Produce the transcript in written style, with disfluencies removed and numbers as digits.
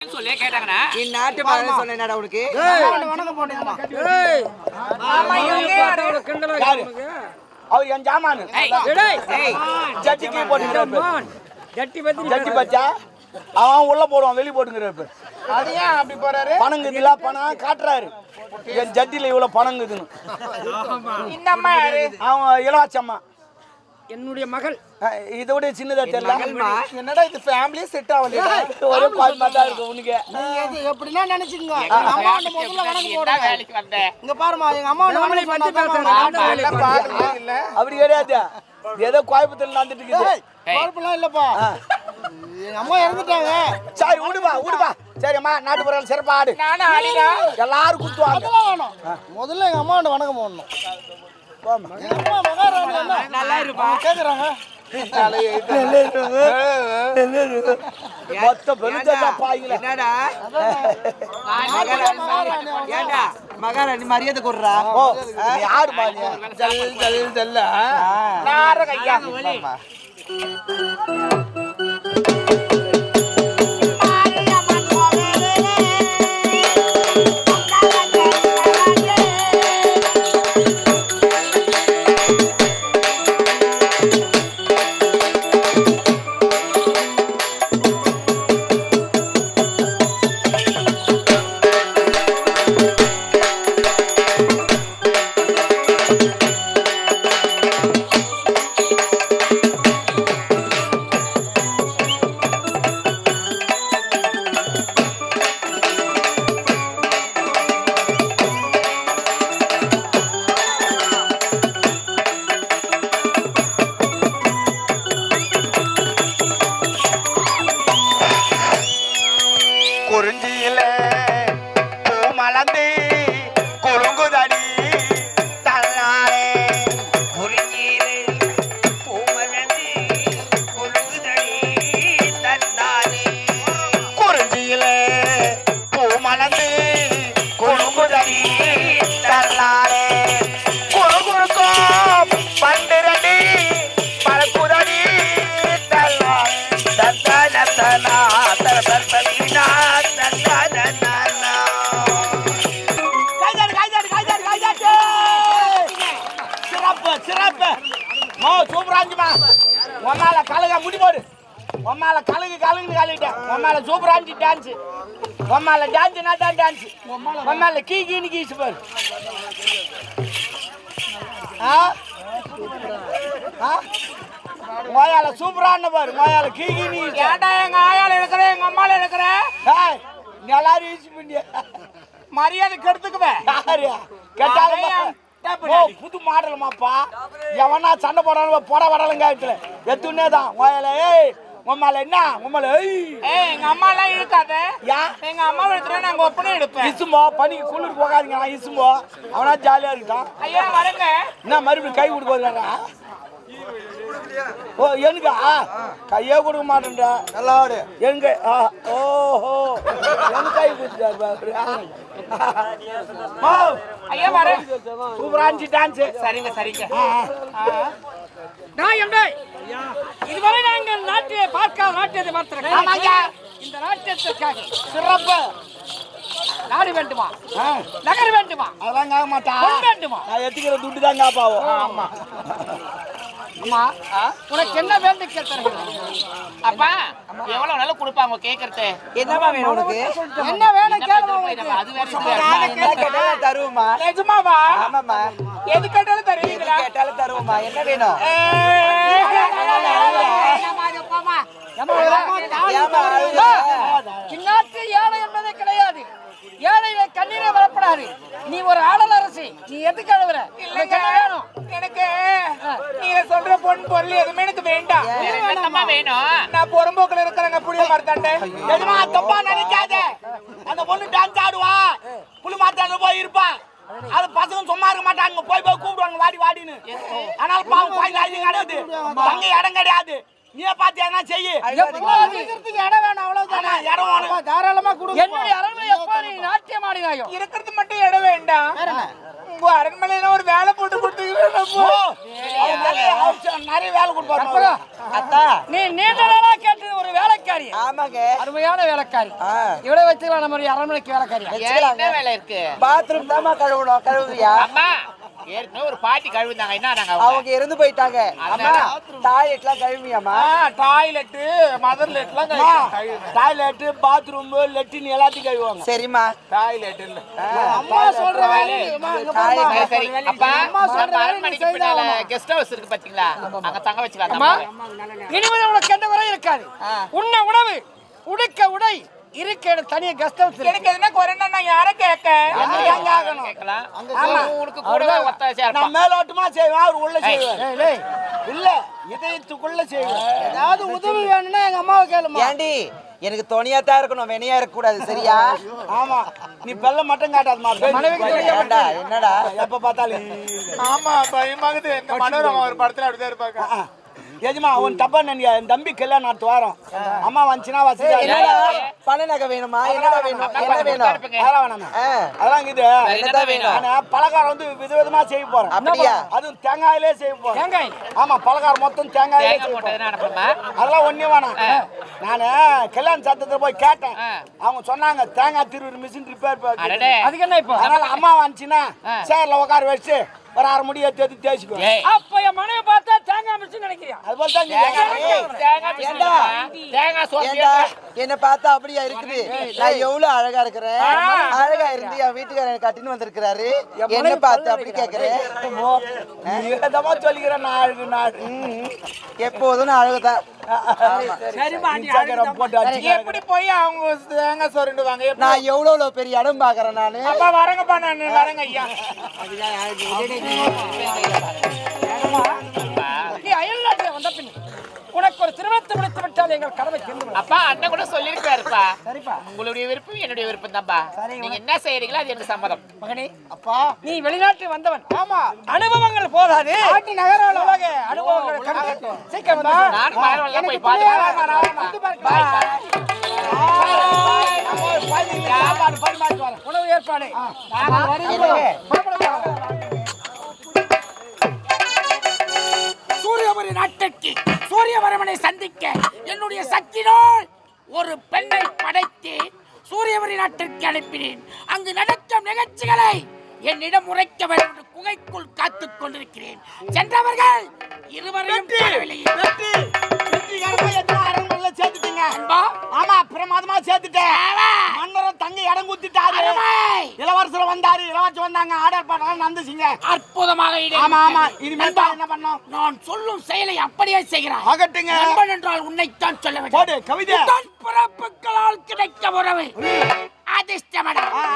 சொல்லி கேட்டாங்கண்ணா நீ நாட்டு மகன் சொன்னேடா உனக்கு அவர் என் ஜாமானு ஜட்டிக்கு போட்டுக்கிறாரு. ஜட்டி பச்சா அவன் உள்ள போடுவான், வெளியே போட்டுங்கிறாரு. அது ஏன் அப்படி போறாரு? பணங்குதுல பணம் காட்டுறாரு. என் ஜட்டில இவ்வளவு பணங்குதுன்னு. இந்த அம்மா யாரு? அவன் இளவாச்சம்மா, என்னுடைய மகள். இதை விட சின்னதா தெரியல. என்னடா இது ஃபேமிலி செட் ஆகலையா? ஒரே பால் தான் இருக்கு உனக்கு. நீங்க இது எப்படின்னா நினைச்சுக்கங்க. எங்க அம்மா வந்து முதல்ல வணக்கம் போடுங்க. வேலைக்கு வந்தேன். இங்க பாருமா, எங்க அம்மா வந்து வணக்கம் போடுறாங்க. இல்ல அப்படி கிடையாது, ஏதோ கோயம்புத்தூர்ல நடந்துட்டு இருக்குது. குழப்பம்லாம் இல்லப்பா. எங்க அம்மா இறந்துட்டாங்க. சரி விடுப்பா. சரிம்மா, நாட்டுப்புற சிறப்பா ஆடு. நானும் ஆடினா எல்லாரும் குத்துவாங்க. அதெல்லாம் வேணும். முதல்ல எங்க அம்மா வந்து வணக்கம் போடணும். எங்க அம்மா மகாராணி என்ன? நல்லா இருப்பா. கேக்குறாங்க. மொத்த பெருந்தா பாய்ங்களா? என்னடா ஏண்டா மகாராணி மரியாதை கொடுறா. ஓ, நீ ஆடு பாருங்க. ஜல் ஜல்ல நார கையா. குறிஞ்சியில பூ மலர்ந்து குறுங்குதடி தன்னாலே. குறிஞ்சியிலே பூமலர்ந்து குலுங்குதடி தன்னாலே. குறிஞ்சியில பூ மலர்ந்து குறுங்குதடி தன்னாலே. குறுகுறுக்கும் பண்டிரடி பறக்குதடி தன்னாலே. தத்தனத்தனா தரதத்தனா தத்தனனா. சிறப்பு மோ சூப்பராஞ்சுமா. உன்னால கழுக முடி போடு. உன்னால கழுகுன்னு கழுவிட்டேன். உன்னால சூப்பராஞ்சி டான்ஸ். உன்னால டான்ஸ்னா தான் டான்ஸ். உன்னால கீன்னு கீச்சு பாரு. மோயால சூப்பரான பாரு. மோயால கீன்னு ஏன்டா எங்க ஆயால இருக்கிற, எங்க அம்மால இருக்கிற? நீ எல்லாரும் யூஸ் பண்ணியா? மரியாதை கெடுத்துக்குவேன். யாரு கேட்டாலும் ஓ, புது மாடலுமாப்பா. எவனா சண்டை போடாம போட வரலங்க எத்துனே தான். ஏய் உம்மால என்ன உம்மால எங்க அம்மா எல்லாம் இழுக்காத. யா எங்க அம்மா எடுத்துட்டு நாங்க ஒப்பனை எடுப்பேன். இசும்போ பனிக்கு குளிர் போகாதீங்க. நான் இசும்போ அவனா ஜாலியா இருக்கான். ஐயா வரங்க. என்ன மறுபடியும் கை கொடுக்க வருவாரா? ஓ எனக்கா கையே கொடுக்க மாட்டேன்டா. நல்லா எங்க ஓஹோ எனக்கு கை கொடுத்துட்டாரு. ஐயா வர. சூப்பராஞ்சி டான்ஸ். சரிங்க சரிங்க. இதுவரை நாங்கள் நாட்டிய பார்க்காத நாட்டியத்தை பார்த்திருக்கோம். இந்த நாட்டியத்திற்காக சிறப்பு நாடு வேண்டுமா, நகர் வேண்டுமா, அதெல்லாம் கேட்க மாட்டான். பொன் வேண்டுமா? நான் எத்துக்கிற துட்டு தான் காப்பாவும். ஆமா. அம்மா உனக்கு என்ன வேண்டும் கேட்கிறேன். அப்பா எவ்வளவு நல்லா கொடுப்பாங்க கேக்குறது. என்னமா வேணும் உனக்கு? என்ன வேணும் கேளுமா உனக்கு? அது வேற கேட்டாலும் தருவோமா? நிஜமாவா? ஆமாம்மா. எது கேட்டாலும் தருவீங்களா? கேட்டாலும் தருவோமா? என்ன வேணும்? இந்நாட்டு ஏழை என்பதே கிடையாது. ஏழையில கண்ணீரே வரப்படாது. நீ ஒரு ஆளல் அரசி, நீ எதுக்கு அழுவுற? இல்லைங்க, வேணும் எனக்கு நீங்க சொல்ற பொன் பொருள் எதுவுமே எனக்கு வேண்டாம். என்னம்மா வேணும்? நான் புறம்போக்குல இருக்கிறேங்க புளிய மரத்தாண்டே. எதுமா தப்பா நினைக்காத. அந்த பொண்ணு டான்ஸ் ஆடுவா, புளி மாத்தாண்டு போய் இருப்பா. அது பசங்க சும்மா இருக்க மாட்டாங்க. போய் கூப்பிடுவாங்க வாடி வாடின்னு. ஆனால் பாவம் பாய்ந்து கிடையாது. அங்க இடம் கிடையாது. நீயே பாத்து என்ன செய்ய. இடம் வேணும் அவ்வளவுதானே. இடம் வேணும். தாராளமா கொடுங்க. என்னுடைய அரண்மனை எப்போ நீ நாட்டியம் ஆடினாயோ இருக்கிறது மட்டும் இடம் வேண்டாம். உங்க அரண்மனையில ஒரு வேலை போட்டு கொடுத்துக்கிறேன். நிறைய வேலை கொடுப்பாரு. அத்தா நீ நீண்ட நாளா கேட்டது ஒரு வேலைக்காரி. ஆமாங்க அருமையான வேலைக்காரி. இவ்வளவு வச்சுக்கலாம் நம்ம அரண்மனைக்கு வேலைக்காரி. ஏன் என்ன வேலை இருக்கு? பாத்ரூம் தாமா கழுவணும். கழுவுறியா? அம்மா ஏற்கனவே ஒரு பாட்டி கழுவுனாங்க. என்ன நாங்க அவங்க இறந்து போயிட்டாங்க. அம்மா டாய்லெட்லாம் கழுவியாமா? டாய்லெட் மதர்லெட்லாம் டாய்லெட் பாத்ரூம் லெட்டின் எல்லாத்தையும் கழுவுவாங்க. சரிம்மா. டாய்லெட் இல்ல அம்மா சொல்ற வேலை சரி அப்பா நம்ம அரண்மனைக்கு பின்னால கெஸ்ட் ஹவுஸ் இருக்கு பாத்தீங்களா? அங்க தங்க வச்சுக்கலாம். இனிமேல் உனக்கு எந்த குறையும் இருக்காது. உண்ண உணவு, உடுக்க உடை, இருக்க தனியா கெஸ்ட் ஹவுஸ் எனக்கு என்ன குறைன்னா யாரை கேட்க கேட்கலாம். உனக்கு கூட ஒத்தாசையா நான் இருப்பான். மேலோட்டமா செய்வேன், அவர் உள்ள செய்வேன். இல்ல இதயத்துக்குள்ள செய்வேன். ஏதாவது உதவி வேணும்னா எங்க அம்மாவை கேளுமா. ஏண்டி எனக்கு துணியா தான் இருக்கணும், வெனியா இருக்க கூடாது. சரியா? ஆமா நீ பெல்ல மட்டும் காட்டாதமா. ஏண்டா என்னடா எப்ப பார்த்தாலும் ஆமா பயமாகுது. இந்த மனோரமா ஒரு படத்துல அப்படிதான் இருப்பாங்க. எஜமா அவன் தப்பா நினைக்க. என் தம்பி கல்யாணம் அடுத்த வாரம். அம்மா வந்துச்சுன்னா வசதி. என்னடா பண நகை வேணுமா? என்னடா வேணும்? என்ன வேணும்? அதெல்லாம் வேணாமா? அதெல்லாம் இது என்னதான் வேணும்? ஆனா பலகாரம் வந்து விதவிதமா செய்ய போறேன். அப்படியா? அதுவும் தேங்காயிலே செய்ய போறேன். தேங்காய் ஆமா பலகாரம் மொத்தம் தேங்காயிலே தேங்காய் செய்ய போறேன். போட்டதுன்னா அனுப்புமா? அதெல்லாம் ஒண்ணே வேணாம். நானு கல்யாண சத்தத்துல போய் கேட்டேன். அவங்க சொன்னாங்க தேங்காய் திருவுரு மிஷின் ரிப்பேர். அடடே அதுக்கு என்ன இப்போ? அதனால அம்மா வந்துச்சுன்னா சேர்ல உட்கார வச்சு ஒரு 1/2 முடிய தேத்தி தேய்ச்சிக்குவேன். ஏய் அப்ப என் மனைவி பார்த்தா தேங்காய் மிஷின் நினைக்கிறியா? அது போல தான் தேங்காய் ஏண்டா? தேங்காய் சோறு ஏண்டா என்ன பார்த்தா அப்படியா இருக்குது? நான் எவ்வளவு அழகா இருக்கிறேன். அழகா இருந்து என் வீட்டுக்காரர் எனக்கு கட்டின்னு வந்திருக்கிறாரு. என்ன பார்த்து அப்படி கேக்குறேன்? ஏதமா சொல்லிக்கிறேன். நான் நாடு எப்போதும் நான் அழகுதான். போட்டு அடிச்சு எப்படி போய் அவங்க தேங்காய் சோறுண்டுவாங்க? நான் எவ்வளவு பெரிய இடம் பாக்குறேன் நானு. அப்பா வரங்கப்பா, நான் வரங்க ஐயா. நீ அயல் நாட்டில் வந்த பின் உனக்கு ஒரு திருமணத்தை முடித்து விட்டால் எங்கள் கடமை தீர்ந்து. அப்பா அண்ணன் கூட சொல்லிருக்காருப்பா. சரிப்பா. உங்களுடைய விருப்பம் என்னுடைய விருப்பம் தான்ப்பா. நீங்க என்ன செய்யறீங்களோ அது எனக்கு சம்மதம். மகனே அப்பா நீ வெளிநாட்டு வந்தவன். ஆமா அனுபவங்கள் போதாது. நாட்டு நகர உலக அனுபவங்கள் கண்டு சீக்கிரம் வா. நான் மகனெல்லாம் போய் பாத்து உணவு ஏற்பாடு. சூரியவரி நாட்டுக்கு சூரியவரமனை சந்திக்க என்னுடைய சக்தினால் ஒரு பெண்ணை படைத்து சூரியவரி நாட்டிற்கு அனுப்பினேன். அங்கு நடக்கும் நிகழ்ச்சிகளை என்னிடம் உரைக்க வேண்டும் என்று குகைக்குள் காத்துக் கொண்டிருக்கிறேன். சென்றவர்கள் இருவரையும் சேர்த்துட்டீங்க. அன்பா, ஆமா பிரமாதமா சேர்த்துட்டேன். மன்னரும் தங்க இடம் குத்திட்டாரு. அருமை. இளவரசர் வந்தாரு, இளவரசி வந்தாங்க. ஆர்டர் பண்ணலாம் நடந்துச்சுங்க. அற்புதமாக ஆமா ஆமா இனிமேல் தான் என்ன பண்ணோம்? நான் சொல்லும் செயலை அப்படியே செய்கிறாய். ஆகட்டுங்க. நண்பன் என்றால் உன்னைத்தான் சொல்ல வேண்டும். போடு கவிதை. உடன் பிறப்புகளால் கிடைக்க உறவு அதிர்ஷ்டம்